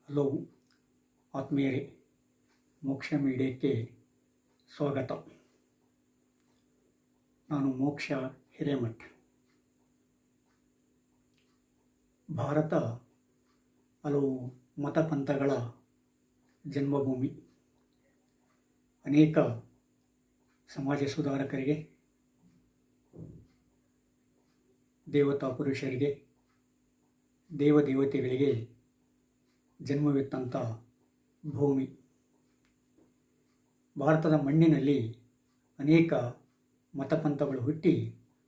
Hello ಆತ್ಮೀಯರೇ, ಮೋಕ್ಷ ಮೀಡಿಯಾಕ್ಕೆ ಸ್ವಾಗತ. ನಾನು ಮೋಕ್ಷ ಹಿರೇಮಠ್. ಭಾರತ ಹಲವು ಮತಪಂಥಗಳ ಜನ್ಮಭೂಮಿ. ಅನೇಕ ಸಮಾಜ ಸುಧಾರಕರಿಗೆ, ದೇವತಾ ಪುರುಷರಿಗೆ, ದೇವದೇವತೆಗಳಿಗೆ ಜನ್ಮವಿತ್ತಂಥ ಭೂಮಿ. ಭಾರತದ ಮಣ್ಣಿನಲ್ಲಿ ಅನೇಕ ಮತಪಂಥಗಳು ಹುಟ್ಟಿ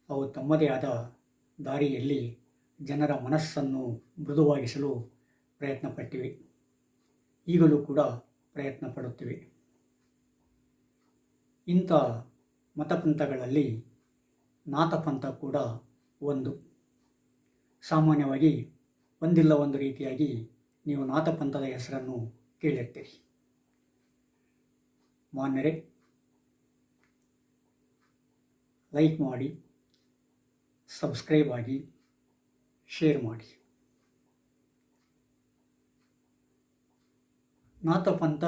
ಅವು ತಮ್ಮದೇ ಆದ ದಾರಿಯಲ್ಲಿ ಜನರ ಮನಸ್ಸನ್ನು ಮೃದುವಾಗಿಸಲು ಪ್ರಯತ್ನಪಟ್ಟಿವೆ. ಈಗಲೂ ಕೂಡ ಪ್ರಯತ್ನ ಪಡುತ್ತಿವೆ. ಇಂಥ ಮತಪಂಥಗಳಲ್ಲಿ ನಾಥಪಂಥ ಕೂಡ ಒಂದು. ಸಾಮಾನ್ಯವಾಗಿ ಒಂದಿಲ್ಲ ಒಂದು ರೀತಿಯಾಗಿ ನೀವು ನಾಥಪಂಥದ ಹೆಸರನ್ನು ಕೇಳಿರ್ತೀರಿ. ಮಾನ್ಯರೇ, ಲೈಕ್ ಮಾಡಿ, ಸಬ್ಸ್ಕ್ರೈಬ್ ಆಗಿ, ಶೇರ್ ಮಾಡಿ. ನಾಥಪಂಥ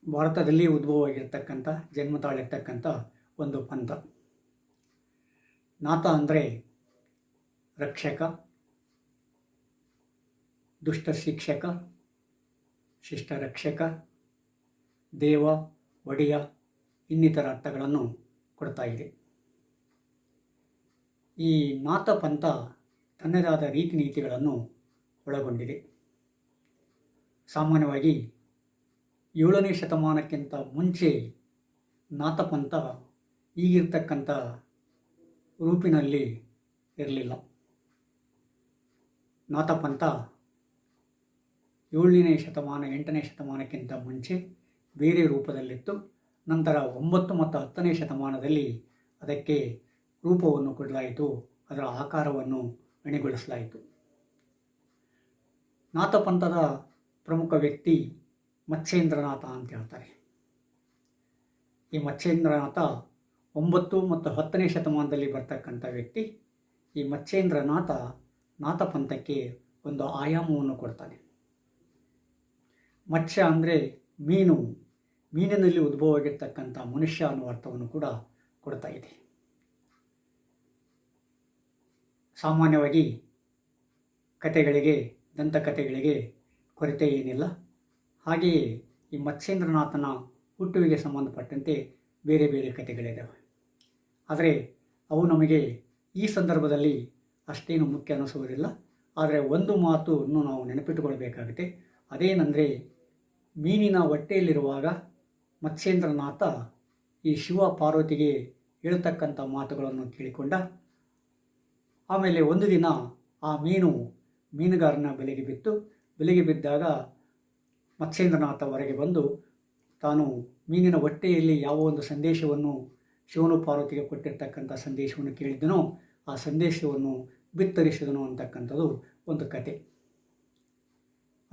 ಭಾರತದಲ್ಲಿ ಉದ್ಭವವಾಗಿರ್ತಕ್ಕಂಥ, ಜನ್ಮ ತಾಳಿರ್ತಕ್ಕಂಥ ಒಂದು ಪಂಥ. ನಾಥ ಅಂದರೆ ರಕ್ಷಕ, ದುಷ್ಟ ಶಿಕ್ಷಕ, ಶಿಷ್ಟ ರಕ್ಷಕ, ದೇವ, ಒಡೆಯ ಇನ್ನಿತರ ಅರ್ಥಗಳನ್ನು ಕೊಡ್ತಾ ಇದೆ. ಈ ನಾಥ ಪಂಥ ತನ್ನದೇ ಆದ ರೀತಿ ನೀತಿಗಳನ್ನು ಒಳಗೊಂಡಿದೆ. ಸಾಮಾನ್ಯವಾಗಿ 7ನೇ ಶತಮಾನಕ್ಕಿಂತ ಮುಂಚೆ ನಾಥಪಂಥ ಈಗಿರ್ತಕ್ಕಂಥ ರೂಪಿನಲ್ಲಿ ಇರಲಿಲ್ಲ. ನಾಥಪಂಥ 7ನೇ ಶತಮಾನ 8ನೇ ಶತಮಾನಕ್ಕಿಂತ ಮುಂಚೆ ಬೇರೆ ರೂಪದಲ್ಲಿತ್ತು. ನಂತರ 9 ಮತ್ತು 10ನೇ ಶತಮಾನದಲ್ಲಿ ಅದಕ್ಕೆ ರೂಪವನ್ನು ಕೊಡಲಾಯಿತು, ಅದರ ಆಕಾರವನ್ನು ಅಣಿಗೊಳಿಸಲಾಯಿತು. ನಾಥಪಂಥದ ಪ್ರಮುಖ ವ್ಯಕ್ತಿ ಮತ್ಸ್ಯೇಂದ್ರನಾಥ ಅಂತ ಹೇಳ್ತಾರೆ. ಈ ಮತ್ಸ್ಯೇಂದ್ರನಾಥ 9 ಮತ್ತು 10ನೇ ಶತಮಾನದಲ್ಲಿ ಬರ್ತಕ್ಕಂಥ ವ್ಯಕ್ತಿ. ಈ ಮತ್ಸ್ಯೇಂದ್ರನಾಥ ನಾಥಪಂಥಕ್ಕೆ ಒಂದು ಆಯಾಮವನ್ನು ಕೊಡ್ತಾನೆ. ಮತ್ಸ್ಯ ಅಂದರೆ ಮೀನು, ಮೀನಿನಲ್ಲಿ ಉದ್ಭವವಾಗಿರ್ತಕ್ಕಂಥ ಮನುಷ್ಯ ಅನ್ನುವ ಅರ್ಥವನ್ನು ಕೂಡ ಕೊಡ್ತಾ ಇದೆ. ಸಾಮಾನ್ಯವಾಗಿ ಕಥೆಗಳಿಗೆ, ದಂತಕಥೆಗಳಿಗೆ ಕೊರತೆ ಏನಿಲ್ಲ. ಹಾಗೆಯೇ ಈ ಮತ್ಸ್ಯೇಂದ್ರನಾಥನ ಹುಟ್ಟುವಿಗೆ ಸಂಬಂಧಪಟ್ಟಂತೆ ಬೇರೆ ಬೇರೆ ಕಥೆಗಳಿದ್ದಾವೆ. ಆದರೆ ಅವು ನಮಗೆ ಈ ಸಂದರ್ಭದಲ್ಲಿ ಅಷ್ಟೇನು ಮುಖ್ಯ ಅನ್ನಿಸುವುದಿಲ್ಲ. ಆದರೆ ಒಂದು ಮಾತನ್ನು ನಾವು ನೆನಪಿಟ್ಟುಕೊಳ್ಬೇಕಾಗುತ್ತೆ. ಅದೇನೆಂದರೆ, ಮೀನಿನ ಹೊಟ್ಟೆಯಲ್ಲಿರುವಾಗ ಮತ್ಸ್ಯೇಂದ್ರನಾಥ ಈ ಶಿವ ಪಾರ್ವತಿಗೆ ಹೇಳ್ತಕ್ಕಂಥ ಮಾತುಗಳನ್ನು ಕೇಳಿಕೊಂಡ. ಆಮೇಲೆ ಒಂದು ದಿನ ಆ ಮೀನುಗಾರನ ಬೆಲೆಗೆ ಬಿದ್ದಾಗ ಮತ್ಸ್ಯೇಂದ್ರನಾಥ ಹೊರಗೆ ಬಂದು ತಾನು ಮೀನಿನ ಹೊಟ್ಟೆಯಲ್ಲಿ ಯಾವ ಒಂದು ಸಂದೇಶವನ್ನು ಶಿವನು ಪಾರ್ವತಿಗೆ ಕೊಟ್ಟಿರ್ತಕ್ಕಂಥ ಸಂದೇಶವನ್ನು ಕೇಳಿದ್ದನೋ ಆ ಸಂದೇಶವನ್ನು ಬಿತ್ತರಿಸಿದನು ಅಂತಕ್ಕಂಥದ್ದು ಒಂದು ಕತೆ.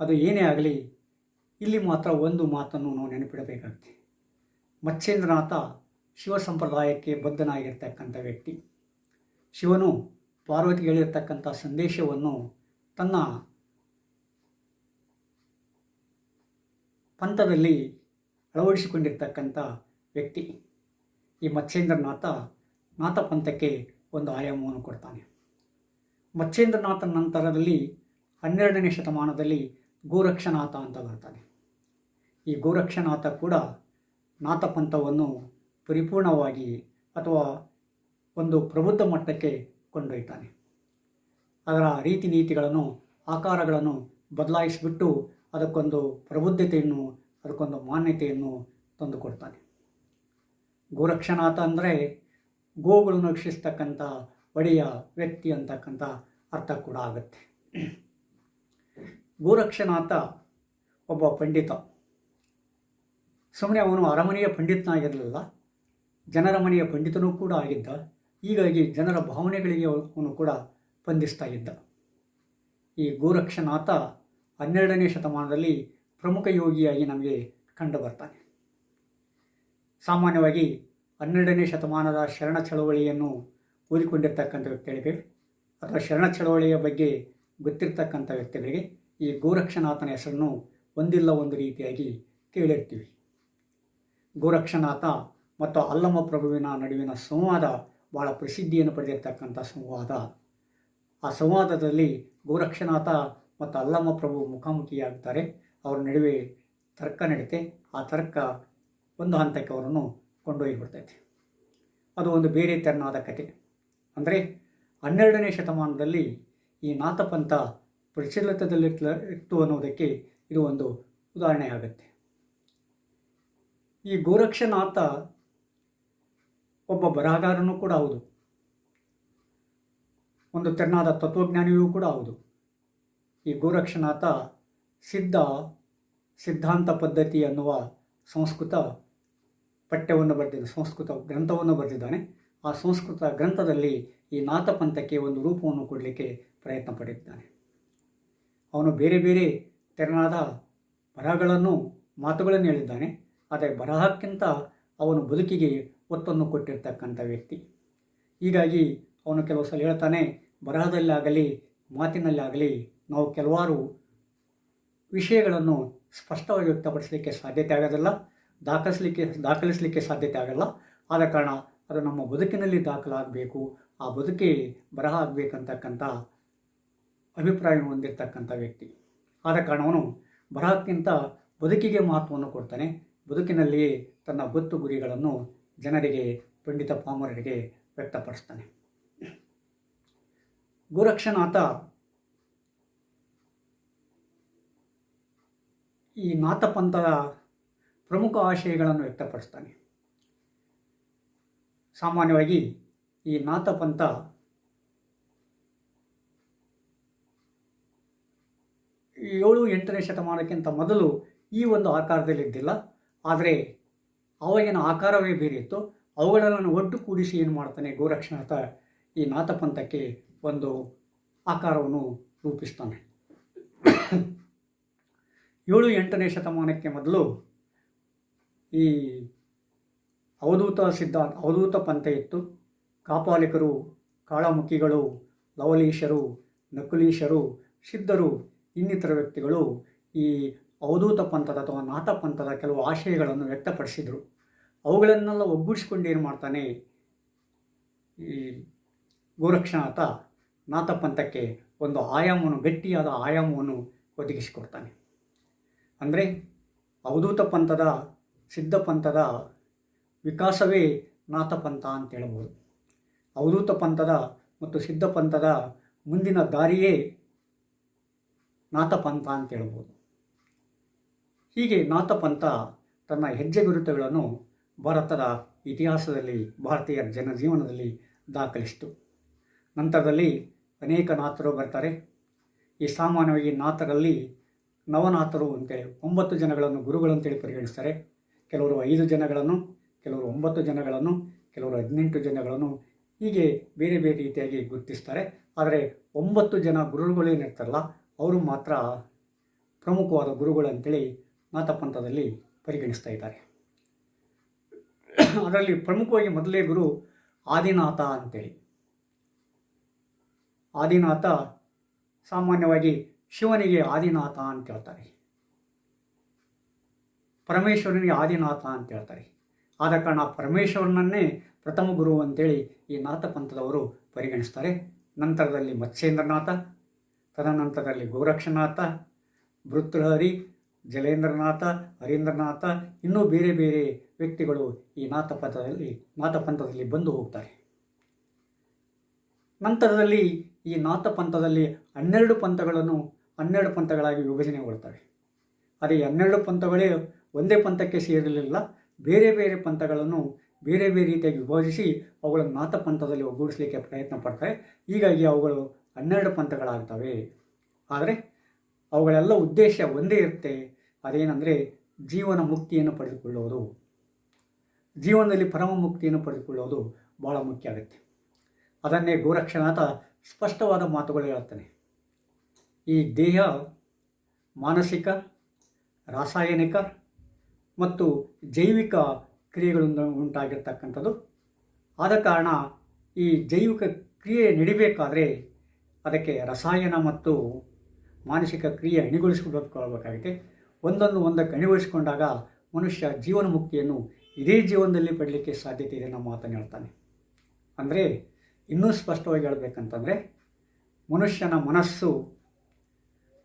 ಅದು ಏನೇ ಆಗಲಿ, ಇಲ್ಲಿ ಮಾತ್ರ ಒಂದು ಮಾತನ್ನು ನಾವು ನೆನಪಿಡಬೇಕಾಗುತ್ತೆ. ಮತ್ಸ್ಯೇಂದ್ರನಾಥ ಶಿವ ಸಂಪ್ರದಾಯಕ್ಕೆ ಬದ್ಧನಾಗಿರ್ತಕ್ಕಂಥ ವ್ಯಕ್ತಿ. ಶಿವನು ಪಾರ್ವತಿಗೆ ಹೇಳಿರ್ತಕ್ಕಂಥ ಸಂದೇಶವನ್ನು ತನ್ನ ಪಂಥದಲ್ಲಿ ಅಳವಡಿಸಿಕೊಂಡಿರ್ತಕ್ಕಂಥ ವ್ಯಕ್ತಿ. ಈ ಮತ್ಸ್ಯೇಂದ್ರನಾಥ ನಾಥಪಂಥಕ್ಕೆ ಒಂದು ಆಯಾಮವನ್ನು ಕೊಡ್ತಾನೆ. ಮತ್ಸ್ಯೇಂದ್ರನಾಥನ ನಂತರದಲ್ಲಿ 12ನೇ ಶತಮಾನದಲ್ಲಿ ಗೋರಕ್ಷನಾಥ ಅಂತ ಬರ್ತಾನೆ. ಈ ಗೋರಕ್ಷನಾಥ ಕೂಡ ನಾಥಪಂಥವನ್ನು ಪರಿಪೂರ್ಣವಾಗಿ ಅಥವಾ ಒಂದು ಪ್ರಬುದ್ಧ ಮಟ್ಟಕ್ಕೆ ಕೊಂಡೊಯ್ತಾನೆ. ಅದರ ರೀತಿ ನೀತಿಗಳನ್ನು, ಆಕಾರಗಳನ್ನು ಬದಲಾಯಿಸಿಬಿಟ್ಟು ಅದಕ್ಕೊಂದು ಪ್ರಬುದ್ಧತೆಯನ್ನು, ಅದಕ್ಕೊಂದು ಮಾನ್ಯತೆಯನ್ನು ತಂದುಕೊಡ್ತಾನೆ. ಗೋರಕ್ಷನಾಥ ಅಂದರೆ ಗೋಗಳನ್ನು ರಕ್ಷಿಸ್ತಕ್ಕಂಥ ಒಡೆಯ ವ್ಯಕ್ತಿ ಅಂತಕ್ಕಂಥ ಅರ್ಥ ಕೂಡ ಆಗುತ್ತೆ. ಗೋರಕ್ಷನಾಥ ಒಬ್ಬ ಪಂಡಿತ. ಸುಮ್ಮನೆ ಅವನು ಅರಮನೆಯ ಪಂಡಿತನಾಗಿರಲಿಲ್ಲ, ಜನರ ಮನೆಯ ಪಂಡಿತನೂ ಕೂಡ ಆಗಿದ್ದ. ಹೀಗಾಗಿ ಜನರ ಭಾವನೆಗಳಿಗೆ ಅವನು ಕೂಡ ಸ್ಪಂದಿಸ್ತಾ ಇದ್ದ. ಈ ಗೋರಕ್ಷನಾಥ 12ನೇ ಶತಮಾನದಲ್ಲಿ ಪ್ರಮುಖ ಯೋಗಿಯಾಗಿ ನಮಗೆ ಕಂಡು ಬರ್ತಾನೆ. ಸಾಮಾನ್ಯವಾಗಿ 12ನೇ ಶತಮಾನದ ಶರಣ ಚಳವಳಿಯನ್ನು ಓದಿಕೊಂಡಿರ್ತಕ್ಕಂಥ ವ್ಯಕ್ತಿಗಳಿಗೆ ಅಥವಾ ಶರಣ ಚಳವಳಿಯ ಬಗ್ಗೆ ಗೊತ್ತಿರ್ತಕ್ಕಂಥ ವ್ಯಕ್ತಿಗಳಿಗೆ ಈ ಗೋರಕ್ಷನಾಥನ ಹೆಸರನ್ನು ಒಂದಿಲ್ಲ ಒಂದು ರೀತಿಯಾಗಿ ಕೇಳಿರ್ತೀವಿ. ಗೋರಕ್ಷನಾಥ ಮತ್ತು ಅಲ್ಲಮ ಪ್ರಭುವಿನ ನಡುವಿನ ಸಂವಾದ ಭಾಳ ಪ್ರಸಿದ್ಧಿಯನ್ನು ಪಡೆದಿರ್ತಕ್ಕಂಥ ಸಂವಾದ. ಆ ಸಂವಾದದಲ್ಲಿ ಗೋರಕ್ಷನಾಥ ಮತ್ತು ಅಲ್ಲಮ ಪ್ರಭು ಮುಖಾಮುಖಿಯಾಗ್ತಾರೆ. ಅವರ ನಡುವೆ ತರ್ಕ ನಡೀತೆ. ಆ ತರ್ಕ ಒಂದು ಹಂತಕ್ಕೆ ಅವರನ್ನು ಕೊಂಡೊಯ್ದುಬಿಡ್ತೈತೆ. ಅದು ಒಂದು ಬೇರೆ ತೆರನಾದ ಕತೆ. ಅಂದರೆ 12ನೇ ಶತಮಾನದಲ್ಲಿ ಈ ನಾಥಪಂಥ ಪ್ರಚಲಿತದಲ್ಲಿತ್ತು ಅನ್ನೋದಕ್ಕೆ ಇದು ಒಂದು ಉದಾಹರಣೆ ಆಗುತ್ತೆ. ಈ ಗೋರಕ್ಷನಾಥ ಒಬ್ಬ ಬರಹಗಾರನೂ ಕೂಡ ಹೌದು, ಒಂದು ತೆರನಾದ ತತ್ವಜ್ಞಾನಿಯೂ ಕೂಡ ಹೌದು. ಈ ಗೋರಕ್ಷನಾಥ ಸಿದ್ಧಾಂತ ಪದ್ಧತಿ ಅನ್ನುವ ಸಂಸ್ಕೃತ ಪಠ್ಯವನ್ನು ಬರೆದಿದ್ದಾನೆ, ಸಂಸ್ಕೃತ ಗ್ರಂಥವನ್ನು ಬರೆದಿದ್ದಾನೆ. ಆ ಸಂಸ್ಕೃತ ಗ್ರಂಥದಲ್ಲಿ ಈ ನಾಥಪಂಥಕ್ಕೆ ಒಂದು ರೂಪವನ್ನು ಕೊಡಲಿಕ್ಕೆ ಪ್ರಯತ್ನ ಪಟ್ಟಿದ್ದಾನೆ. ಅವನು ಬೇರೆ ಬೇರೆ ತೆರನಾದ ಬರಹಗಳನ್ನು ಮಾತುಗಳನ್ನು ಹೇಳಿದ್ದಾನೆ. ಆದರೆ ಬರಹಕ್ಕಿಂತ ಅವನು ಬದುಕಿಗೆ ಒತ್ತನ್ನು ಕೊಟ್ಟಿರ್ತಕ್ಕಂಥ ವ್ಯಕ್ತಿ. ಹೀಗಾಗಿ ಅವನು ಕೆಲವು ಸಲ ಹೇಳ್ತಾನೆ, ಬರಹದಲ್ಲಾಗಲಿ ಮಾತಿನಲ್ಲಾಗಲಿ ನಾವು ಕೆಲವಾರು ವಿಷಯಗಳನ್ನು ಸ್ಪಷ್ಟವಾಗಿ ವ್ಯಕ್ತಪಡಿಸಲಿಕ್ಕೆ ಸಾಧ್ಯತೆ ಆಗೋದಿಲ್ಲ, ದಾಖಲಿಸಲಿಕ್ಕೆ ಸಾಧ್ಯತೆ ಆಗಲ್ಲ. ಆದ ಕಾರಣ ಅದು ನಮ್ಮ ಬದುಕಿನಲ್ಲಿ ದಾಖಲಾಗಬೇಕು, ಆ ಬದುಕೇ ಬರಹ ಆಗಬೇಕಂತಕ್ಕಂಥ ಅಭಿಪ್ರಾಯವನ್ನು ಹೊಂದಿರತಕ್ಕಂಥ ವ್ಯಕ್ತಿ. ಆದ ಕಾರಣ ಅವನು ಬರಹಕ್ಕಿಂತ ಬದುಕಿಗೆ ಮಹತ್ವವನ್ನು ಕೊಡ್ತಾನೆ. ಬದುಕಿನಲ್ಲಿಯೇ ತನ್ನ ಗೊತ್ತು ಗುರಿಗಳನ್ನು ಜನರಿಗೆ, ಪಂಡಿತ ಪಾಮರರಿಗೆ ವ್ಯಕ್ತಪಡಿಸ್ತಾನೆ. ಗೋರಕ್ಷನಾಥ ಈ ನಾಥಪಂಥದ ಪ್ರಮುಖ ಆಶಯಗಳನ್ನು ವ್ಯಕ್ತಪಡಿಸ್ತಾನೆ. ಸಾಮಾನ್ಯವಾಗಿ ಈ ನಾಥಪಂಥ ಈ 7-8ನೇ ಶತಮಾನಕ್ಕಿಂತ ಮೊದಲು ಈ ಒಂದು ಆಕಾರದಲ್ಲಿದ್ದಿಲ್ಲ. ಆದರೆ ಆವಾಗಿನ ಆಕಾರವೇ ಬೇರೆ ಇತ್ತು. ಅವುಗಳನ್ನು ಒಟ್ಟು ಕೂಡಿಸಿ ಏನು ಮಾಡ್ತಾನೆ ಗೋರಕ್ಷನಾಥ, ಈ ನಾಥಪಂಥಕ್ಕೆ ಒಂದು ಆಕಾರವನ್ನು ರೂಪಿಸ್ತಾನೆ. 7-8ನೇ ಶತಮಾನಕ್ಕೆ ಮೊದಲು ಈ ಅವಧೂತ ಪಂಥ ಇತ್ತು. ಕಾಪಾಲಿಕರು, ಕಾಳಮುಖಿಗಳು, ಲವಲೀಶರು, ನಕುಲೀಶರು, ಸಿದ್ಧರು, ಇನ್ನಿತರ ವ್ಯಕ್ತಿಗಳು ಈ ಅವಧೂತ ಪಂಥದ ಅಥವಾ ನಾಥಪಂಥದ ಕೆಲವು ಆಶಯಗಳನ್ನು ವ್ಯಕ್ತಪಡಿಸಿದರು. ಅವುಗಳನ್ನೆಲ್ಲ ಒಗ್ಗೂಡಿಸಿಕೊಂಡು ಏನು ಮಾಡ್ತಾನೆ ಈ ಗೋರಕ್ಷನಾಥ, ನಾಥಪಂಥಕ್ಕೆ ಒಂದು ಆಯಾಮವನ್ನು, ಗಟ್ಟಿಯಾದ ಆಯಾಮವನ್ನು ಒದಗಿಸಿಕೊಡ್ತಾನೆ. ಅಂದರೆ ಅವಧೂತ ಪಂಥದ, ಸಿದ್ಧ ಪಂಥದ ವಿಕಾಸವೇ ನಾಥಪಂಥ ಅಂತ ಹೇಳ್ಬೋದು. ಅವಧೂತ ಪಂಥದ ಮತ್ತು ಸಿದ್ಧ ಪಂಥದ ಮುಂದಿನ ದಾರಿಯೇ ನಾಥಪಂಥ ಅಂತ ಹೇಳ್ಬೋದು. ಹೀಗೆ ನಾಥಪಂಥ ತನ್ನ ಹೆಜ್ಜೆ ಗುರುತುಗಳನ್ನು ಭಾರತದ ಇತಿಹಾಸದಲ್ಲಿ, ಭಾರತೀಯ ಜನಜೀವನದಲ್ಲಿ ದಾಖಲಿಸಿತು. ನಂತರದಲ್ಲಿ ಅನೇಕ ನಾಥರು ಬರ್ತಾರೆ. ಈ ಸಾಮಾನ್ಯವಾಗಿ ನಾಥರಲ್ಲಿ ನವನಾಥರು ಅಂತೇಳಿ 9 ಜನಗಳನ್ನು ಗುರುಗಳಂತೇಳಿ ಪರಿಗಣಿಸ್ತಾರೆ. ಕೆಲವರು 5 ಜನಗಳನ್ನು, ಕೆಲವರು 9 ಜನಗಳನ್ನು, ಕೆಲವರು 18 ಜನಗಳನ್ನು, ಹೀಗೆ ಬೇರೆ ಬೇರೆ ರೀತಿಯಾಗಿ ಗುರುತಿಸ್ತಾರೆ. ಆದರೆ 9 ಜನ ಗುರುಗಳೇನಿರ್ತಾರಲ್ಲ ಅವರು ಮಾತ್ರ ಪ್ರಮುಖವಾದ ಗುರುಗಳು ಅಂತೇಳಿ ನಾಥಪಂಥದಲ್ಲಿ ಪರಿಗಣಿಸ್ತಾ ಇದ್ದಾರೆ. ಅದರಲ್ಲಿ ಪ್ರಮುಖವಾಗಿ ಮೊದಲೇ ಗುರು ಆದಿನಾಥ ಅಂತೇಳಿ. ಆದಿನಾಥ ಸಾಮಾನ್ಯವಾಗಿ ಶಿವನಿಗೆ ಆದಿನಾಥ ಅಂತ ಹೇಳ್ತಾರೆ, ಪರಮೇಶ್ವರನಿಗೆ ಆದಿನಾಥ ಅಂತ ಹೇಳ್ತಾರೆ. ಆದ ಕಾರಣ ಪರಮೇಶ್ವರನನ್ನೇ ಪ್ರಥಮ ಗುರು ಅಂತೇಳಿ ಈ ನಾಥಪಂಥದವರು ಪರಿಗಣಿಸ್ತಾರೆ. ನಂತರದಲ್ಲಿ ಮತ್ಸ್ಯೇಂದ್ರನಾಥ, ತದನಂತರದಲ್ಲಿ ಗೋರಕ್ಷನಾಥ, ಭೃತೃಹರಿ, ಜಲೇಂದ್ರನಾಥ, ಹರೀಂದ್ರನಾಥ, ಇನ್ನೂ ಬೇರೆ ಬೇರೆ ವ್ಯಕ್ತಿಗಳು ಈ ನಾಥಪಂಥದಲ್ಲಿ ಬಂದು ಹೋಗ್ತಾರೆ. ನಂತರದಲ್ಲಿ ಈ ನಾಥಪಂಥದಲ್ಲಿ 12 ಪಂಥಗಳಾಗಿ ವಿಭಜನೆಗೊಳ್ತವೆ. ಅದೇ 12 ಪಂಥಗಳೇ ಒಂದೇ ಪಂಥಕ್ಕೆ ಸೇರಲಿಲ್ಲ. ಬೇರೆ ಬೇರೆ ಪಂಥಗಳನ್ನು ಬೇರೆ ಬೇರೆ ರೀತಿಯಾಗಿ ವಿಭಜಿಸಿ ಅವುಗಳನ್ನು ನಾಥಪಂಥದಲ್ಲಿ ಒಗ್ಗೂಡಿಸಲಿಕ್ಕೆ ಪ್ರಯತ್ನ ಪಡ್ತಾರೆ. ಹೀಗಾಗಿ ಅವುಗಳು 12 ಪಂಥಗಳಾಗ್ತವೆ. ಆದರೆ ಅವುಗಳೆಲ್ಲ ಉದ್ದೇಶ ಒಂದೇ ಇರುತ್ತೆ. ಅದೇನೆಂದರೆ ಜೀವನ ಮುಕ್ತಿಯನ್ನು ಪಡೆದುಕೊಳ್ಳುವುದು, ಜೀವನದಲ್ಲಿ ಪರಮ ಮುಕ್ತಿಯನ್ನು ಪಡೆದುಕೊಳ್ಳುವುದು ಭಾಳ ಮುಖ್ಯ ಆಗುತ್ತೆ. ಅದನ್ನೇ ಗೋರಕ್ಷನಾಥ ಸ್ಪಷ್ಟವಾದ ಮಾತುಗಳು ಹೇಳ್ತಾನೆ. ಈ ದೇಹ ಮಾನಸಿಕ, ರಾಸಾಯನಿಕ ಮತ್ತು ಜೈವಿಕ ಕ್ರಿಯೆಗಳಿಂದ ಉಂಟಾಗಿರ್ತಕ್ಕಂಥದ್ದು. ಆದ ಕಾರಣ ಈ ಜೈವಿಕ ಕ್ರಿಯೆ ನಡಿಬೇಕಾದರೆ ಅದಕ್ಕೆ ರಸಾಯನ ಮತ್ತು ಮಾನಸಿಕ ಕ್ರಿಯೆ ಅಣಿಗೊಳಿಸಿಕೊಳ್ಳಬೇಕಾಗಿದೆ. ಒಂದಕ್ಕೆ ಅಣಿಗೊಳಿಸಿಕೊಂಡಾಗ ಮನುಷ್ಯ ಜೀವನ ಮುಕ್ತಿಯನ್ನು ಇದೇ ಜೀವನದಲ್ಲಿ ಪಡಲಿಕ್ಕೆ ಸಾಧ್ಯತೆ ಇದೆ ನಮ್ಮ ಮಾತನ್ನು ಹೇಳ್ತಾನೆ. ಅಂದರೆ ಇನ್ನೂ ಸ್ಪಷ್ಟವಾಗಿ ಹೇಳಬೇಕಂತಂದರೆ ಮನುಷ್ಯನ ಮನಸ್ಸು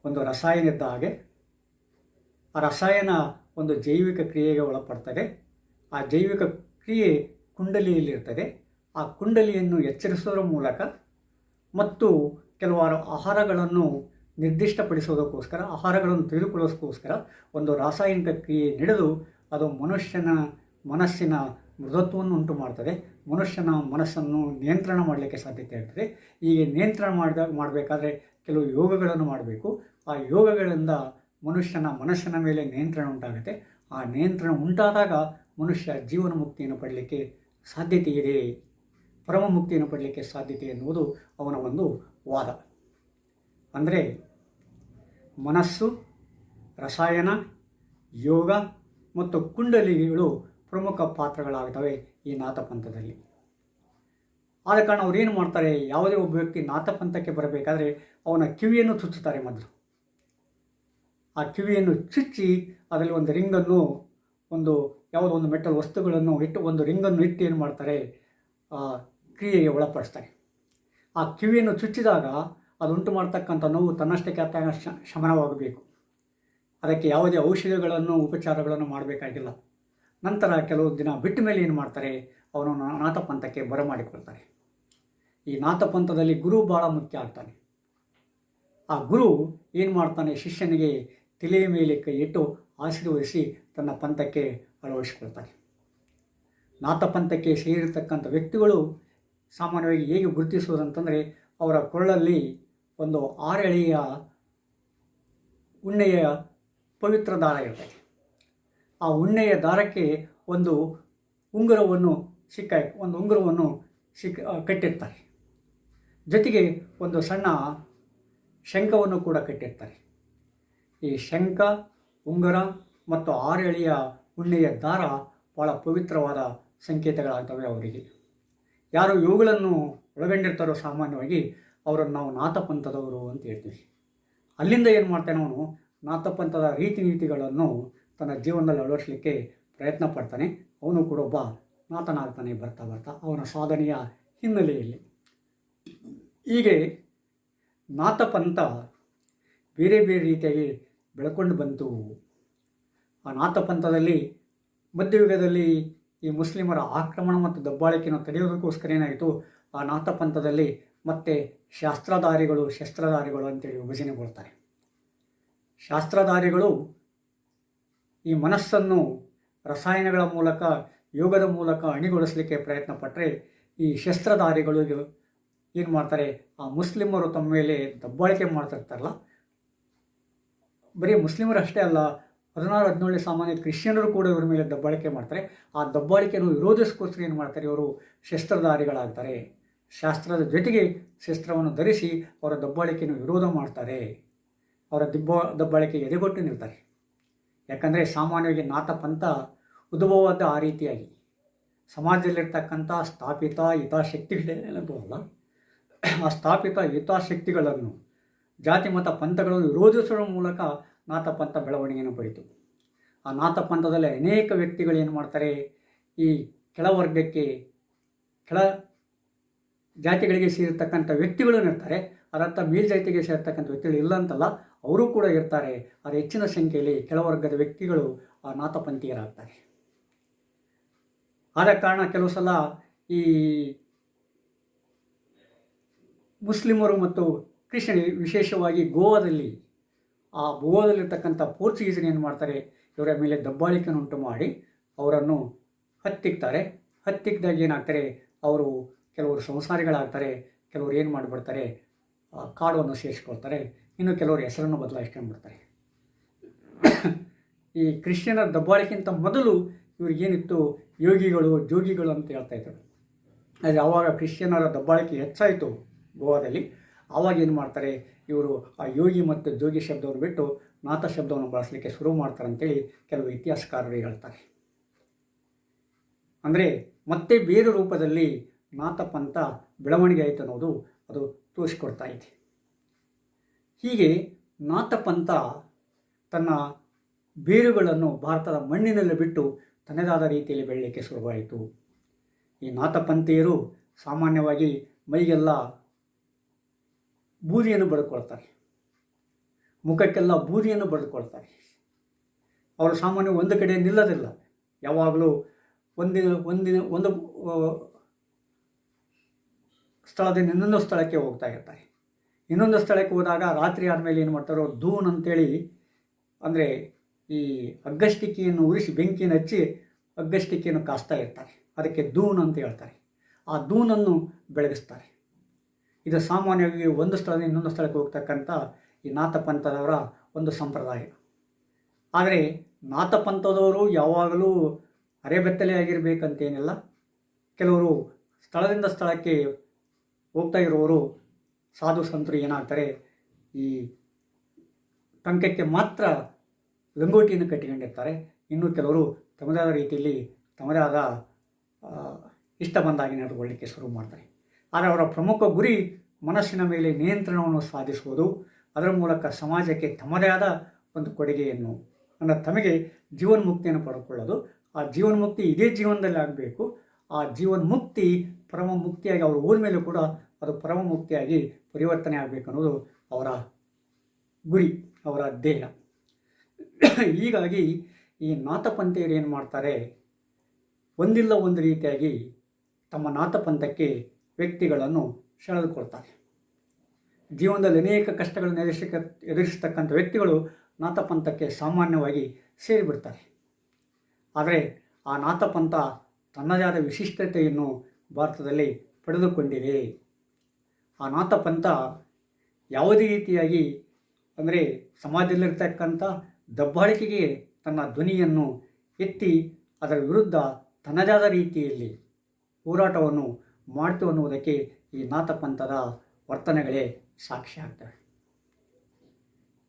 ಒಂದು ರಸಾಯನ ಇದ್ದ ಹಾಗೆ, ಆ ರಸಾಯನ ಒಂದು ಜೈವಿಕ ಕ್ರಿಯೆಗೆ ಒಳಪಡ್ತದೆ. ಆ ಜೈವಿಕ ಕ್ರಿಯೆ ಕುಂಡಲಿಯಲ್ಲಿರ್ತದೆ. ಆ ಕುಂಡಲಿಯನ್ನು ಎಚ್ಚರಿಸೋದ್ರ ಮೂಲಕ ಮತ್ತು ಕೆಲವಾರು ಆಹಾರಗಳನ್ನು ನಿರ್ದಿಷ್ಟಪಡಿಸೋದಕ್ಕೋಸ್ಕರ, ಆಹಾರಗಳನ್ನು ತೆಗೆದುಕೊಳ್ಳೋದಕ್ಕೋಸ್ಕರ ಒಂದು ರಾಸಾಯನಿಕ ಕ್ರಿಯೆ ನಡೆದು ಅದು ಮನುಷ್ಯನ ಮನಸ್ಸಿನ ಮೃದುತ್ವವನ್ನು ಉಂಟು ಮಾಡ್ತದೆ. ಮನುಷ್ಯನ ಮನಸ್ಸನ್ನು ನಿಯಂತ್ರಣ ಮಾಡಲಿಕ್ಕೆ ಸಾಧ್ಯತೆ ಆಗ್ತದೆ. ಹೀಗೆ ನಿಯಂತ್ರಣ ಮಾಡಬೇಕಾದ್ರೆ ಕೆಲವು ಯೋಗಗಳನ್ನು ಮಾಡಬೇಕು. ಆ ಯೋಗಗಳಿಂದ ಮನುಷ್ಯನ ಮನಸ್ಸಿನ ಮೇಲೆ ನಿಯಂತ್ರಣ ಉಂಟಾಗುತ್ತೆ. ಆ ನಿಯಂತ್ರಣ ಉಂಟಾದಾಗ ಮನುಷ್ಯ ಜೀವನ ಮುಕ್ತಿಯನ್ನು ಪಡಲಿಕ್ಕೆ ಸಾಧ್ಯತೆ ಇದೆ, ಪರಮ ಮುಕ್ತಿಯನ್ನು ಪಡಲಿಕ್ಕೆ ಸಾಧ್ಯತೆ ಎನ್ನುವುದು ಅವನ ಒಂದು ವಾದ. ಅಂದರೆ ಮನಸ್ಸು, ರಸಾಯನ, ಯೋಗ ಮತ್ತು ಕುಂಡಲಿಗಳು ಪ್ರಮುಖ ಪಾತ್ರಗಳಾಗ್ತವೆ ಈ ನಾಥಪಂಥದಲ್ಲಿ. ಆದ ಕಾರಣ ಅವ್ರೇನು ಮಾಡ್ತಾರೆ, ಯಾವುದೇ ಒಬ್ಬ ವ್ಯಕ್ತಿ ನಾಥಪಂಥಕ್ಕೆ ಬರಬೇಕಾದ್ರೆ ಅವನ ಕಿವಿಯನ್ನು ಚುಚ್ಚುತ್ತಾರೆ. ಮೊದಲು ಆ ಕಿವಿಯನ್ನು ಚುಚ್ಚಿ ಅದರಲ್ಲಿ ಒಂದು ರಿಂಗನ್ನು, ಯಾವುದೋ ಒಂದು ಮೆಟಲ್ ವಸ್ತುಗಳನ್ನು ಇಟ್ಟು, ಒಂದು ರಿಂಗನ್ನು ಇಟ್ಟು ಏನು ಮಾಡ್ತಾರೆ, ಕ್ರಿಯೆಗೆ ಒಳಪಡಿಸ್ತಾರೆ. ಆ ಕಿವಿಯನ್ನು ಚುಚ್ಚಿದಾಗ ಅದು ಉಂಟು ಮಾಡ್ತಕ್ಕಂಥ ನೋವು ತನ್ನಷ್ಟಕ್ಕೆ ಶಮನವಾಗಬೇಕು. ಅದಕ್ಕೆ ಯಾವುದೇ ಔಷಧಿಗಳನ್ನು, ಉಪಚಾರಗಳನ್ನು ಮಾಡಬೇಕಾಗಿಲ್ಲ. ನಂತರ ಕೆಲವು ದಿನ ಬಿಟ್ಟ ಮೇಲೆ ಏನು ಮಾಡ್ತಾರೆ, ಅವನನ್ನು ನಾಥಪಂಥಕ್ಕೆ ಬರಮಾಡಿಕೊಳ್ತಾರೆ. ಈ ನಾಥಪಂಥದಲ್ಲಿ ಗುರು ಭಾಳ ಮುಖ್ಯ ಆಗ್ತಾನೆ. ಆ ಗುರು ಏನು ಮಾಡ್ತಾನೆ, ಶಿಷ್ಯನಿಗೆ ತಲೆಯ ಮೇಲೆ ಕೈ ಇಟ್ಟು ಆಶೀರ್ವದಿಸಿ ತನ್ನ ಪಂಥಕ್ಕೆ ಅಳವಡಿಸಿಕೊಳ್ತಾನೆ. ನಾಥಪಂಥಕ್ಕೆ ಸೇರಿರ್ತಕ್ಕಂಥ ವ್ಯಕ್ತಿಗಳು ಸಾಮಾನ್ಯವಾಗಿ ಹೇಗೆ ಗುರುತಿಸುವುದಂತಂದರೆ, ಅವರ ಕೊಳ್ಳಲ್ಲಿ ಒಂದು 6 ಎಳೆಯ ಉಣ್ಣೆಯ ಪವಿತ್ರ ದಾರ ಇರ್ತದೆ. ಆ ಉಣ್ಣೆಯ ದಾರಕ್ಕೆ ಒಂದು ಉಂಗುರವನ್ನು ಕಟ್ಟಿರ್ತಾರೆ. ಜೊತೆಗೆ ಒಂದು ಸಣ್ಣ ಶಂಖವನ್ನು ಕೂಡ ಕಟ್ಟಿರ್ತಾರೆ. ಈ ಶಂಖ, ಉಂಗುರ ಮತ್ತು 6 ಎಳೆಯ ಉಣ್ಣೆಯ ದಾರ ಭಾಳ ಪವಿತ್ರವಾದ ಸಂಕೇತಗಳಾಗ್ತವೆ ಅವರಿಗೆ. ಯಾರು ಇವುಗಳನ್ನು ಒಳಗೊಂಡಿರ್ತಾರೋ ಸಾಮಾನ್ಯವಾಗಿ ಅವರನ್ನು ನಾವು ನಾಥಪಂಥದವರು ಅಂತ ಹೇಳ್ತೀವಿ. ಅಲ್ಲಿಂದ ಏನು ಮಾಡ್ತಾನೆ, ಅವನು ನಾಥಪಂಥದ ರೀತಿ ನೀತಿಗಳನ್ನು ತನ್ನ ಜೀವನದಲ್ಲಿ ಅಳವಡಿಸಲಿಕ್ಕೆ ಪ್ರಯತ್ನ ಪಡ್ತಾನೆ. ಅವನು ಕೂಡ ಒಬ್ಬ ನಾಥನಾಗ್ತಾನೆ ಬರ್ತಾ ಬರ್ತಾ ಅವನ ಸಾಧನೆಯ ಹಿನ್ನೆಲೆಯಲ್ಲಿ. ಹೀಗೆ ನಾಥಪಂಥ ಬೇರೆ ಬೇರೆ ರೀತಿಯಾಗಿ ಬೆಳ್ಕೊಂಡು ಬಂತು. ಆ ನಾಥಪಂಥದಲ್ಲಿ ಮಧ್ಯಯುಗದಲ್ಲಿ ಈ ಮುಸ್ಲಿಮರ ಆಕ್ರಮಣ ಮತ್ತು ದಬ್ಬಾಳಿಕೆಯನ್ನು ತಡೆಯೋದಕ್ಕೋಸ್ಕರ ಏನಾಯಿತು, ಆ ನಾಥಪಂಥದಲ್ಲಿ ಮತ್ತೆ ಶಸ್ತ್ರಧಾರಿಗಳು ಅಂತೇಳಿ ವಿಭಜನೆಗೊಳ್ತಾರೆ. ಶಾಸ್ತ್ರಧಾರಿಗಳು ಈ ಮನಸ್ಸನ್ನು ರಸಾಯನಗಳ ಮೂಲಕ, ಯೋಗದ ಮೂಲಕ ಅಣಿಗೊಳಿಸಲಿಕ್ಕೆ ಪ್ರಯತ್ನ ಪಟ್ಟರೆ, ಈ ಶಸ್ತ್ರಧಾರಿಗಳು ಏನು ಮಾಡ್ತಾರೆ, ಆ ಮುಸ್ಲಿಮರು ತಮ್ಮ ಮೇಲೆ ದಬ್ಬಾಳಿಕೆ ಮಾಡ್ತಿರ್ತಾರಲ್ಲ, ಬರೀ ಮುಸ್ಲಿಮರು ಅಷ್ಟೇ ಅಲ್ಲ, 16-17 ಸಾಮಾನ್ಯ ಕ್ರಿಶ್ಚಿಯನರು ಕೂಡ ಇವರ ಮೇಲೆ ದಬ್ಬಾಳಿಕೆ ಮಾಡ್ತಾರೆ. ಆ ದಬ್ಬಾಳಿಕೆಯನ್ನು ವಿರೋಧಿಸೋಸ್ಕರ ಏನು ಮಾಡ್ತಾರೆ, ಇವರು ಶಸ್ತ್ರಧಾರಿಗಳಾಗ್ತಾರೆ. ಶಾಸ್ತ್ರದ ಜೊತೆಗೆ ಶಸ್ತ್ರವನ್ನು ಧರಿಸಿ ಅವರ ದಬ್ಬಾಳಿಕೆಯನ್ನು ವಿರೋಧ ಮಾಡ್ತಾರೆ. ಅವರ ದಬ್ಬಾಳಿಕೆಗೆ ಎದೆಗೊಟ್ಟು ನಿಲ್ತಾರೆ. ಯಾಕಂದರೆ ಸಾಮಾನ್ಯವಾಗಿ ನಾಥಪಂಥ ಉದ್ಭವವಾದ ಆ ರೀತಿಯಾಗಿ ಸಮಾಜದಲ್ಲಿರ್ತಕ್ಕಂಥ ಸ್ಥಾಪಿತ ಹಿತಾಸಕ್ತಿಗಳೇನಲ್ಲ, ಆ ಸ್ಥಾಪಿತ ಹಿತಾಸಕ್ತಿಗಳನ್ನು, ಜಾತಿ ಮತ ಪಂಥಗಳನ್ನು ವಿರೋಧಿಸುವ ಮೂಲಕ ನಾಥಪಂಥ ಬೆಳವಣಿಗೆಯನ್ನು ಪಡಿತು. ಆ ನಾಥಪಂಥದಲ್ಲಿ ಅನೇಕ ವ್ಯಕ್ತಿಗಳು ಏನು ಮಾಡ್ತಾರೆ, ಈ ಕೆಳವರ್ಗಕ್ಕೆ, ಕೆಳ ಜಾತಿಗಳಿಗೆ ಸೇರಿರ್ತಕ್ಕಂಥ ವ್ಯಕ್ತಿಗಳು ಇರ್ತಾರೆ. ಅದರ್ಥ ಮೇಲ್ಜಾತಿಗೆ ಸೇರ್ತಕ್ಕಂಥ ವ್ಯಕ್ತಿಗಳು ಇಲ್ಲ ಅಂತಲ್ಲ, ಅವರು ಕೂಡ ಇರ್ತಾರೆ. ಅದು ಹೆಚ್ಚಿನ ಸಂಖ್ಯೆಯಲ್ಲಿ ಕೆಳವರ್ಗದ ವ್ಯಕ್ತಿಗಳು ಆ ನಾಥಪಂಥೀಯರಾಗ್ತಾರೆ. ಆದ ಕಾರಣ ಕೆಲವು ಸಲ ಈ ಮುಸ್ಲಿಮರು ಮತ್ತು ಕ್ರಿಶ್ಚಿಯನ್, ವಿಶೇಷವಾಗಿ ಗೋವಾದಲ್ಲಿರ್ತಕ್ಕಂಥ ಪೋರ್ಚುಗೀಸರು ಏನು ಮಾಡ್ತಾರೆ, ಇವರ ಮೇಲೆ ದಬ್ಬಾಳಿಕೆಯನ್ನು ಉಂಟು ಮಾಡಿ ಅವರನ್ನು ಹತ್ತಿಕ್ತಾರೆ. ಹತ್ತಿಕ್ಕಿದಾಗ ಏನಾಗ್ತಾರೆ, ಅವರು ಕೆಲವರು ಸಂಸಾರಿಗಳಾಗ್ತಾರೆ, ಕೆಲವರು ಏನು ಮಾಡಿಬಿಡ್ತಾರೆ, ಕಾಡನ್ನು ಸೇರಿಸ್ಕೊಳ್ತಾರೆ, ಇನ್ನು ಕೆಲವರು ಹೆಸರನ್ನು ಬದಲಾಯಿಸ್ಕೊಂಡ್ಬಿಡ್ತಾರೆ. ಈ ಕ್ರಿಶ್ಚಿಯನರ ದಬ್ಬಾಳಿಕೆಗಿಂತ ಮೊದಲು ಇವ್ರಿಗೇನಿತ್ತು, ಜೋಗಿಗಳು ಅಂತ ಹೇಳ್ತಾಯಿದ್ರು. ಆದರೆ ಆವಾಗ ಕ್ರಿಶ್ಚಿಯನರ ದಬ್ಬಾಳಿಕೆ ಹೆಚ್ಚಾಯಿತು ಗೋವಾದಲ್ಲಿ. ಆವಾಗ ಏನು ಮಾಡ್ತಾರೆ, ಇವರು ಆ ಯೋಗಿ ಮತ್ತು ಜೋಗಿ ಶಬ್ದವನ್ನು ಬಿಟ್ಟು ನಾಥ ಶಬ್ದವನ್ನು ಬಳಸಲಿಕ್ಕೆ ಶುರು ಮಾಡ್ತಾರೆ ಅಂತೇಳಿ ಕೆಲವು ಇತಿಹಾಸಕಾರರು ಹೇಳ್ತಾರೆ. ಅಂದರೆ ಮತ್ತೆ ಬೇರೆ ರೂಪದಲ್ಲಿ ನಾಥಪಂಥ ಬೆಳವಣಿಗೆ ಆಯಿತು ಅನ್ನೋದು ಅದು ತೋರಿಸ್ಕೊಡ್ತಾ ಇದೆ. ಹೀಗೆ ನಾಥಪಂಥ ತನ್ನ ಬೇರುಗಳನ್ನು ಭಾರತದ ಮಣ್ಣಿನಲ್ಲಿ ಬಿಟ್ಟು ತನ್ನದಾದ ರೀತಿಯಲ್ಲಿ ಬೆಳಲಿಕ್ಕೆ ಶುರುವಾಯಿತು. ಈ ನಾಥಪಂಥೀಯರು ಸಾಮಾನ್ಯವಾಗಿ ಮೈಗೆಲ್ಲ ಬೂದಿಯನ್ನು ಬಳ್ಕೊಳ್ತಾರೆ, ಮುಖಕ್ಕೆಲ್ಲ ಬೂದಿಯನ್ನು ಬಳ್ಕೊಳ್ತಾರೆ. ಅವರು ಸಾಮಾನ್ಯ ಒಂದು ಕಡೆ ನಿಲ್ಲೋದಿಲ್ಲ, ಯಾವಾಗಲೂ ಒಂದು ಸ್ಥಳದಿಂದ ಇನ್ನೊಂದು ಸ್ಥಳಕ್ಕೆ ಹೋಗ್ತಾ ಇರ್ತಾರೆ. ಇನ್ನೊಂದು ಸ್ಥಳಕ್ಕೆ ಹೋದಾಗ ರಾತ್ರಿ ಆದಮೇಲೆ ಏನು ಮಾಡ್ತಾರೋ ದೂನ್ ಅಂತೇಳಿ, ಅಂದರೆ ಈ ಅಗ್ಗಸ್ಟಿಕ್ಕಿಯನ್ನು ಉರಿಸಿ ಬೆಂಕಿಯನ್ನು ಹಚ್ಚಿ ಅಗ್ಗಸ್ಟಿಕ್ಕಿಯನ್ನು ಕಾಸ್ತಾ ಇರ್ತಾರೆ, ಅದಕ್ಕೆ ದೂನ್ ಅಂತ ಹೇಳ್ತಾರೆ. ಆ ದೂನನ್ನು ಬೆಳಗಿಸ್ತಾರೆ. ಇದು ಸಾಮಾನ್ಯವಾಗಿ ಒಂದು ಸ್ಥಳದಿಂದ ಇನ್ನೊಂದು ಸ್ಥಳಕ್ಕೆ ಹೋಗ್ತಕ್ಕಂಥ ಈ ನಾಥಪಂಥದವರ ಒಂದು ಸಂಪ್ರದಾಯ. ಆದರೆ ನಾಥಪಂಥದವರು ಯಾವಾಗಲೂ ಅರೆಬೆತ್ತಲೆ ಆಗಿರಬೇಕಂತೇನಿಲ್ಲ. ಕೆಲವರು ಸ್ಥಳದಿಂದ ಸ್ಥಳಕ್ಕೆ ಹೋಗ್ತಾ ಇರುವವರು ಸಾಧು ಸಂತರು ಏನಾಗ್ತಾರೆ, ಈ ಟಂಕಕ್ಕೆ ಮಾತ್ರ ಲಂಗೋಟಿಯನ್ನು ಕಟ್ಟಿಕೊಂಡಿರ್ತಾರೆ. ಇನ್ನು ಕೆಲವರು ತಮ್ಮದಾದ ರೀತಿಯಲ್ಲಿ ತಮ್ಮದೇ ಆದ ಇಷ್ಟ ಬಂದಾಗಿ ನಡೆದುಕೊಳ್ಳಲಿಕ್ಕೆ ಶುರು ಮಾಡ್ತಾರೆ. ಆದರೆ ಅವರ ಪ್ರಮುಖ ಗುರಿ ಮನಸ್ಸಿನ ಮೇಲೆ ನಿಯಂತ್ರಣವನ್ನು ಸಾಧಿಸುವುದು, ಅದರ ಮೂಲಕ ಸಮಾಜಕ್ಕೆ ತಮ್ಮದೇ ಆದ ಒಂದು ಕೊಡುಗೆಯನ್ನು ಅಂದರೆ ತಮಗೆ ಜೀವನ್ಮುಕ್ತಿಯನ್ನು ಪಡ್ಕೊಳ್ಳೋದು. ಆ ಜೀವನ್ಮುಕ್ತಿ ಇದೇ ಜೀವನದಲ್ಲಿ ಆಗಬೇಕು. ಆ ಜೀವನ್ಮುಕ್ತಿ ಪರಮ ಮುಕ್ತಿಯಾಗಿ ಅವರು ಊರ ಮೇಲೂ ಕೂಡ ಅದು ಪರಮ ಮುಕ್ತಿಯಾಗಿ ಪರಿವರ್ತನೆ ಆಗಬೇಕು ಅನ್ನೋದು ಅವರ ಗುರಿ, ಅವರ ಧ್ಯೇಯ. ಹೀಗಾಗಿ ಈ ನಾಥಪಂಥೀಯರು ಏನು ಮಾಡ್ತಾರೆ, ಒಂದಿಲ್ಲ ಒಂದು ರೀತಿಯಾಗಿ ತಮ್ಮ ನಾಥಪಂಥಕ್ಕೆ ವ್ಯಕ್ತಿಗಳನ್ನು ಸೆಳೆದುಕೊಳ್ತಾರೆ. ಜೀವನದಲ್ಲಿ ಅನೇಕ ಕಷ್ಟಗಳನ್ನು ಎದುರಿಸತಕ್ಕಂಥ ವ್ಯಕ್ತಿಗಳು ನಾಥಪಂಥಕ್ಕೆ ಸಾಮಾನ್ಯವಾಗಿ ಸೇರಿಬಿಡ್ತಾರೆ. ಆದರೆ ಆ ನಾಥಪಂಥ ತನ್ನದೇ ಆದ ವಿಶಿಷ್ಟತೆಯನ್ನು ಭಾರತದಲ್ಲಿ ಪಡೆದುಕೊಂಡಿದೆ. ಆ ನಾಥಪಂಥ ಯಾವುದೇ ರೀತಿಯಾಗಿ ಅಂದರೆ ಸಮಾಜದಲ್ಲಿರ್ತಕ್ಕಂಥ ದಬ್ಬಾಳಿಕೆಗೆ ತನ್ನ ಧ್ವನಿಯನ್ನು ಎತ್ತಿ ಅದರ ವಿರುದ್ಧ ತನ್ನದೇ ಆದ ರೀತಿಯಲ್ಲಿ ಹೋರಾಟವನ್ನು ಮಾಡ್ತು ಅನ್ನುವುದಕ್ಕೆ ಈ ನಾಥಪಂಥದ ವರ್ತನೆಗಳೇ ಸಾಕ್ಷಿ ಆಗ್ತವೆ.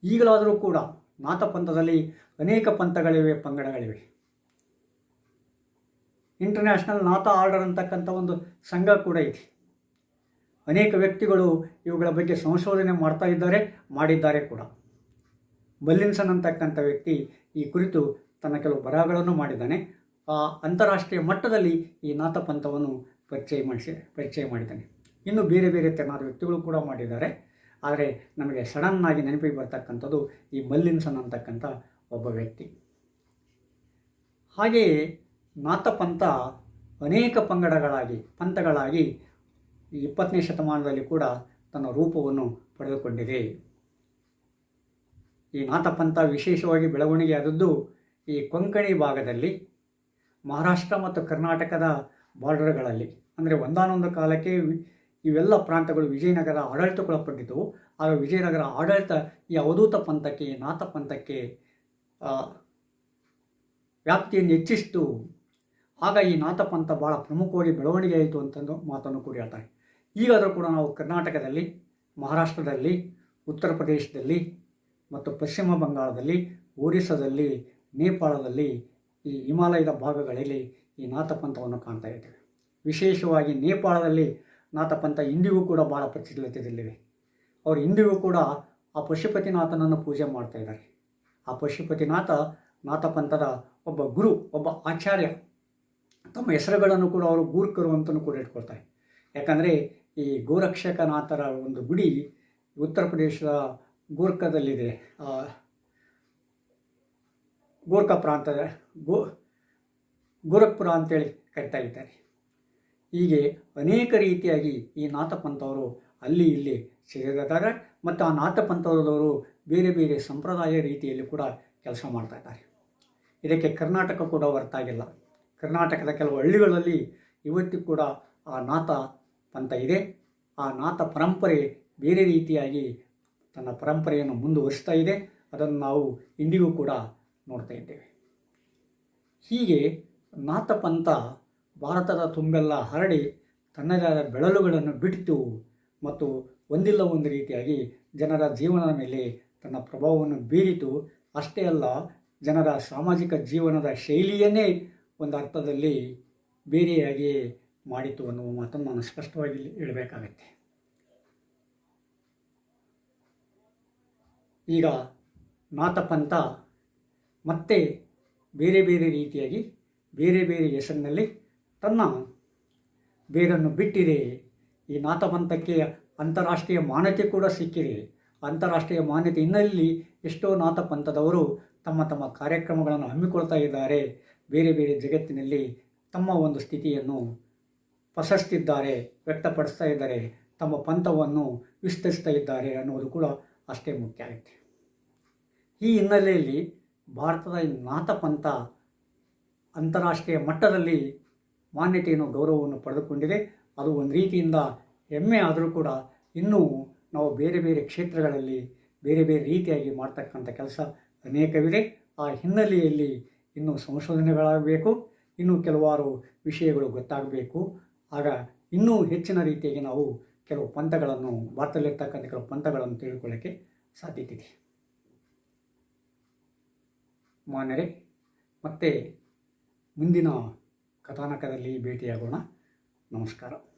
ಈಗಲಾದರೂ ಕೂಡ ನಾಥಪಂಥದಲ್ಲಿ ಅನೇಕ ಪಂಥಗಳಿವೆ, ಪಂಗಡಗಳಿವೆ. ಇಂಟರ್ನ್ಯಾಷನಲ್ ನಾಥ ಆರ್ಡರ್ ಅಂತಕ್ಕಂಥ ಒಂದು ಸಂಘ ಕೂಡ ಇದೆ. ಅನೇಕ ವ್ಯಕ್ತಿಗಳು ಇವುಗಳ ಬಗ್ಗೆ ಸಂಶೋಧನೆ ಮಾಡಿದ್ದಾರೆ ಕೂಡ. ಬಲ್ಲಿನ್ಸನ್ ಅಂತಕ್ಕಂಥ ವ್ಯಕ್ತಿ ಈ ಕುರಿತು ತನ್ನ ಕೆಲವು ಬರಹಗಳನ್ನು ಮಾಡಿದ್ದಾನೆ. ಅಂತಾರಾಷ್ಟ್ರೀಯ ಮಟ್ಟದಲ್ಲಿ ಈ ನಾಥಪಂಥವನ್ನು ಪರಿಚಯ ಮಾಡಿದ್ದಾನೆ. ಇನ್ನು ಬೇರೆ ಬೇರೆ ತೆರನಾದ ವ್ಯಕ್ತಿಗಳು ಕೂಡ ಮಾಡಿದ್ದಾರೆ. ಆದರೆ ನಮಗೆ ಸಡನ್ನಾಗಿ ನೆನಪಿಗೆ ಬರ್ತಕ್ಕಂಥದ್ದು ಈ ಬಲ್ಲಿನ್ಸನ್ ಅಂತಕ್ಕಂಥ ಒಬ್ಬ ವ್ಯಕ್ತಿ. ಹಾಗೆಯೇ ನಾಥಪಂಥ ಅನೇಕ ಪಂಥಗಳಾಗಿ ಈ 20ನೇ ಶತಮಾನದಲ್ಲಿ ಕೂಡ ತನ್ನ ರೂಪವನ್ನು ಪಡೆದುಕೊಂಡಿದೆ. ಈ ನಾಥಪಂಥ ವಿಶೇಷವಾಗಿ ಬೆಳವಣಿಗೆ ಆದದ್ದು ಈ ಕೊಂಕಣಿ ಭಾಗದಲ್ಲಿ, ಮಹಾರಾಷ್ಟ್ರ ಮತ್ತು ಕರ್ನಾಟಕದ ಬಾರ್ಡರ್ಗಳಲ್ಲಿ. ಅಂದರೆ ಒಂದಾನೊಂದು ಕಾಲಕ್ಕೆ ಇವೆಲ್ಲ ಪ್ರಾಂತಗಳು ವಿಜಯನಗರ ಆಡಳಿತಕ್ಕೊಳಪಟ್ಟಿದ್ದವು. ಆಗ ವಿಜಯನಗರ ಆಡಳಿತ ಈ ಅವಧೂತ ಪಂಥಕ್ಕೆ, ನಾಥಪಂಥಕ್ಕೆ ವ್ಯಾಪ್ತಿಯನ್ನು ಹೆಚ್ಚಿಸಿತು. ಆಗ ಈ ನಾಥಪಂಥ ಭಾಳ ಪ್ರಮುಖವಾಗಿ ಬೆಳವಣಿಗೆ ಆಯಿತು ಅಂತಂದು ಮಾತನ್ನು ಕೂಡ ಹೇಳ್ತಾರೆ. ಈಗಾದರೂ ಕೂಡ ನಾವು ಕರ್ನಾಟಕದಲ್ಲಿ, ಮಹಾರಾಷ್ಟ್ರದಲ್ಲಿ, ಉತ್ತರ ಪ್ರದೇಶದಲ್ಲಿ ಮತ್ತು ಪಶ್ಚಿಮ ಬಂಗಾಳದಲ್ಲಿ, ಒರಿಸ್ಸಾದಲ್ಲಿ, ನೇಪಾಳದಲ್ಲಿ, ಈ ಹಿಮಾಲಯದ ಭಾಗಗಳಲ್ಲಿ ಈ ನಾಥಪಂಥವನ್ನು ಕಾಣ್ತಾ ಇದ್ದೇವೆ. ವಿಶೇಷವಾಗಿ ನೇಪಾಳದಲ್ಲಿ ನಾಥಪಂಥ ಇಂದಿಗೂ ಕೂಡ ಭಾಳ ಪ್ರಚಲಿತದಲ್ಲಿದೆ. ಅವರು ಇಂದಿಗೂ ಕೂಡ ಆ ಪಶುಪತಿನಾಥನನ್ನು ಪೂಜೆ ಮಾಡ್ತಾ ಇದ್ದಾರೆ. ಆ ಪಶುಪತಿನಾಥ ನಾಥಪಂಥದ ಒಬ್ಬ ಗುರು, ಒಬ್ಬ ಆಚಾರ್ಯ. ತಮ್ಮ ಹೆಸರುಗಳನ್ನು ಕೂಡ ಅವರು ಗೂರ್ಖರು ಅಂತಲೂ ಕೂಡ ಇಟ್ಕೊಳ್ತಾರೆ. ಯಾಕಂದರೆ ಈ ಗೋರಕ್ಷಕನಾಥರ ಒಂದು ಗುಡಿ ಉತ್ತರ ಪ್ರದೇಶದ ಗೂರ್ಖದಲ್ಲಿದೆ. ಗೋರ್ಖಾ ಪ್ರಾಂತದ ಗೋರಖ್ಪುರ ಅಂತೇಳಿ ಕರಿತಾ ಇದ್ದಾರೆ. ಹೀಗೆ ಅನೇಕ ರೀತಿಯಾಗಿ ಈ ನಾಥಪಂಥವರು ಅಲ್ಲಿ ಇಲ್ಲಿ ಸೇರಿದ್ದಾರೆ. ಮತ್ತು ಆ ನಾಥಪಂಥದವರು ಬೇರೆ ಬೇರೆ ಸಂಪ್ರದಾಯ ರೀತಿಯಲ್ಲಿ ಕೂಡ ಕೆಲಸ ಮಾಡ್ತಾ ಇದ್ದಾರೆ. ಇದಕ್ಕೆ ಕರ್ನಾಟಕ ಕೂಡ ಹೊರತಾಗಿಲ್ಲ. ಕರ್ನಾಟಕದ ಕೆಲವು ಹಳ್ಳಿಗಳಲ್ಲಿ ಇವತ್ತಿಗೂ ಕೂಡ ಆ ನಾಥ ಪಂಥ ಇದೆ. ಆ ನಾಥ ಪರಂಪರೆ ಬೇರೆ ರೀತಿಯಾಗಿ ತನ್ನ ಪರಂಪರೆಯನ್ನು ಮುಂದುವರಿಸ್ತಾ ಇದೆ. ಅದನ್ನು ನಾವು ಇಂದಿಗೂ ಕೂಡ ನೋಡ್ತಾ ಇದ್ದೇವೆ. ಹೀಗೆ ನಾಥಪಂಥ ಭಾರತದ ತುಂಬೆಲ್ಲ ಹರಡಿ ತನ್ನದೇ ಆದ ಬೆಳಲುಗಳನ್ನು ಬಿಟ್ಟಿತು ಮತ್ತು ಒಂದಿಲ್ಲ ಒಂದು ರೀತಿಯಾಗಿ ಜನರ ಜೀವನದ ಮೇಲೆ ತನ್ನ ಪ್ರಭಾವವನ್ನು ಬೀರಿತು. ಅಷ್ಟೇ ಅಲ್ಲ, ಜನರ ಸಾಮಾಜಿಕ ಜೀವನದ ಶೈಲಿಯನ್ನೇ ಒಂದು ಅರ್ಥದಲ್ಲಿ ಬೇರೆಯಾಗಿ ಮಾಡಿತು ಅನ್ನುವ ಮಾತನ್ನು ನಾನು ಸ್ಪಷ್ಟವಾಗಿ ಇಲ್ಲಿ ಹೇಳಬೇಕಾಗತ್ತೆ. ಈಗ ನಾಥಪಂಥ ಮತ್ತೆ ಬೇರೆ ಬೇರೆ ರೀತಿಯಾಗಿ ಬೇರೆ ಬೇರೆ ಹೆಸರಿನಲ್ಲಿ ತನ್ನ ಬೇರನ್ನು ಬಿಟ್ಟಿದೆ. ಈ ನಾಥಪಂಥಕ್ಕೆ ಅಂತಾರಾಷ್ಟ್ರೀಯ ಮಾನ್ಯತೆ ಕೂಡ ಸಿಕ್ಕಿದೆ. ಅಂತಾರಾಷ್ಟ್ರೀಯ ಮಾನ್ಯತೆ ಹಿನ್ನೆಲೆಯಲ್ಲಿ ಎಷ್ಟೋ ನಾಥಪಂಥದವರು ತಮ್ಮ ತಮ್ಮ ಕಾರ್ಯಕ್ರಮಗಳನ್ನು ಹಮ್ಮಿಕೊಳ್ತಾ ಇದ್ದಾರೆ. ಬೇರೆ ಬೇರೆ ಜಗತ್ತಿನಲ್ಲಿ ತಮ್ಮ ಒಂದು ಸ್ಥಿತಿಯನ್ನು ಪಸರಿಸ್ತಿದ್ದಾರೆ, ವ್ಯಕ್ತಪಡಿಸ್ತಾ ಇದ್ದಾರೆ, ತಮ್ಮ ಪಂಥವನ್ನು ವಿಸ್ತರಿಸ್ತಾ ಇದ್ದಾರೆ ಅನ್ನೋದು ಕೂಡ ಅಷ್ಟೇ ಮುಖ್ಯ ಆಗುತ್ತೆ. ಈ ಹಿನ್ನೆಲೆಯಲ್ಲಿ ಭಾರತದ ಈ ನಾಥಪಂಥ ಅಂತಾರಾಷ್ಟ್ರೀಯ ಮಟ್ಟದಲ್ಲಿ ಮಾನ್ಯತೆಯನ್ನು ಗೌರವವನ್ನು ಪಡೆದುಕೊಂಡಿದೆ. ಅದು ಒಂದು ರೀತಿಯಿಂದ ಹೆಮ್ಮೆ ಆದರೂ ಕೂಡ ಇನ್ನೂ ನಾವು ಬೇರೆ ಬೇರೆ ಕ್ಷೇತ್ರಗಳಲ್ಲಿ ಬೇರೆ ಬೇರೆ ರೀತಿಯಾಗಿ ಮಾಡ್ತಕ್ಕಂಥ ಕೆಲಸ ಅನೇಕವಿದೆ. ಆ ಹಿನ್ನೆಲೆಯಲ್ಲಿ ಇನ್ನೂ ಸಂಶೋಧನೆಗಳಾಗಬೇಕು, ಇನ್ನೂ ಕೆಲವಾರು ವಿಷಯಗಳು ಗೊತ್ತಾಗಬೇಕು. ಆಗ ಇನ್ನೂ ಹೆಚ್ಚಿನ ರೀತಿಯಾಗಿ ನಾವು ಕೆಲವು ಪಂಥಗಳನ್ನು, ಭಾರತದಲ್ಲಿರ್ತಕ್ಕಂಥ ಕೆಲವು ಪಂಥಗಳನ್ನು ತಿಳ್ಕೊಳ್ಳೋಕ್ಕೆ ಸಾಧ್ಯತೆ ಇದೆ. ಮಾನ್ಯರೇ, ಮತ್ತೆ ಮುಂದಿನ ಕಥಾನಕದಲ್ಲಿ ಭೇಟಿಯಾಗೋಣ. ನಮಸ್ಕಾರ.